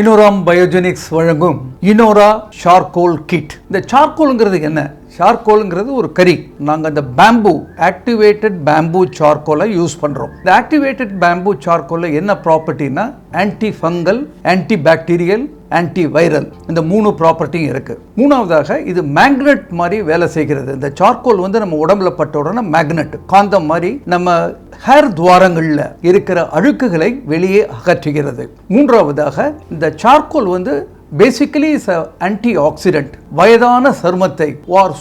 INNORA பயோஜெனிக்ஸ் வழங்கும் INNORA Charcoal Kit. இந்த சார்கோல்ங்கிறது என்ன? சார்கோல்ங்கிறது ஒரு கரி. நாங்கள் இந்த ஆக்டிவேட்டட் பேம்பூ சார்கோலை யூஸ் பண்ணுறோம். இந்த ஆக்டிவேட்டட் பேம்பூ சார்கோலில் என்ன ப்ராப்பர்ட்டினா anti fungal, anti bacterial, anti viral, இந்த 3 ப்ராப்பர்ட்டியும் இருக்குது. மூணாவதாக இது மேக்னெட் மாதிரி வேலை செய்கிறது. இந்த சார்கோல் நம்ம உடம்புல பட்ட உடனே மேக்னெட், காந்தம் மாதிரி நம்ம ஹேர் துவாரங்களில் இருக்கிற அழுக்குகளை வெளியே அகற்றுகிறது. மூன்றாவதாக இந்த charcoal basically is anti accident. வயதான சருமத்தை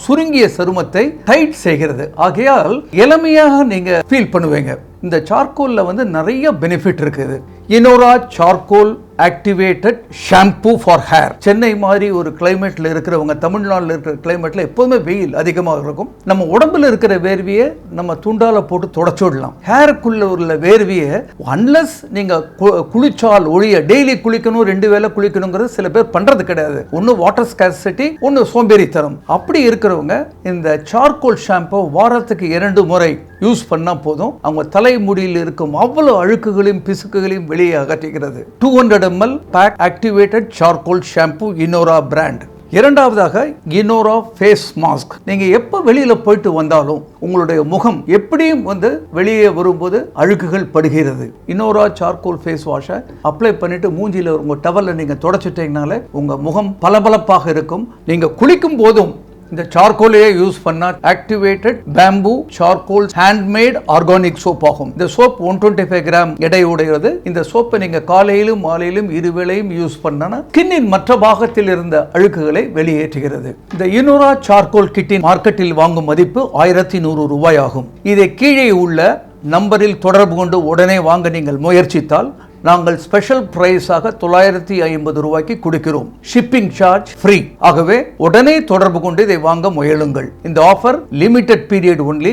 சுருங்கிய சருமத்தை டைட் செய்கிறது. ஆகையால் இளமையாக நீங்க ஃபீல் பண்ணுவீங்க. இந்த சார்கோல்ல நிறைய பெனிஃபிட் இருக்குது. INNORA Charcoal activated shampoo for hair. Chennai மாதிரி ஒரு கிளைமேட்ல இருக்கிறவங்க, தமிழ்நாட்டில் இருக்கிற கிளைமேட்ல எப்போதுமே வெயில் அதிகமாக இருக்கும். நம்ம உடம்புல இருக்கிற வேர்வியை நம்ம துண்டால போட்டு தொடச்சிடலாம். ஹேருக்குள்ள உள்ள வேர்வியை அன்லஸ் நீங்க குளிச்சால் ஒழிய, டெய்லி குளிக்கணும், 2 வேளை குளிக்கணுங்கிறது சில பேர் பண்றது கிடையாது. ஒன்று வாட்டர் ஸ்கார்சிட்டி, ஒன்று சோம்பேறித்தனம். அப்படி இருக்கிறவங்க இந்த சார்கோல் ஷாம்பு வாரத்துக்கு 2 முறை யூஸ் பண்ணா போதும். அவங்க தலைமுடியில் இருக்கும் அவ்வளவு அழுக்குகளையும் பிசுக்குகளையும் வெளியே அகற்றுகிறது. 200 ml pack activated charcoal shampoo, INNORA brand. இரண்டாவதாக INNORA ஃபேஸ் மாஸ்க். நீங்க எப்ப வெளியில போயிட்டு வந்தாலும் உங்களுடைய முகம் எப்படியும் வெளியே வரும்போது அழுக்குகள் படுகிறது. INNORA சார்கோல் ஃபேஸ் வாஷை அப்ளை பண்ணிட்டு மூஞ்சில உங்க டவல்ல நீங்க தொடச்சிட்டீங்கனாலே உங்க முகம் பளபளப்பாக இருக்கும். நீங்க குளிக்கும் போதும் இந்த சார்கோலையே யூஸ் பண்ணா activated bamboo charcoal handmade organic soap ஆகும். இந்த சோப் 125 கிராம் எடை உடையது. இந்த சோப்பை நீங்க காலையிலும் மாலையிலும் 2 வேளையும் யூஸ் பண்ணா ஸ்கின்னின் மற்ற பாகத்தில் இருந்த அழுக்குகளை வெளியேற்றுகிறது. இந்த INNORA சார்கோல் கிட்டின் மார்க்கெட்டில் வாங்கும் மதிப்பு 1100 ரூபாய் ஆகும். இதை கீழே உள்ள நம்பரில் தொடர்பு கொண்டு உடனே வாங்க நீங்கள் முயற்சித்தால் நாங்கள் ஸ்பெஷல் பிரைஸாக 950 ரூபாய்க்கு கொடுக்கிறோம். Shipping charge free. ஆகவே உடனே தொடர்பு கொண்டு இதை வாங்க முயலுங்கள். இந்த ஆஃபர் லிமிடெட் பீரியட் ஒன்லி.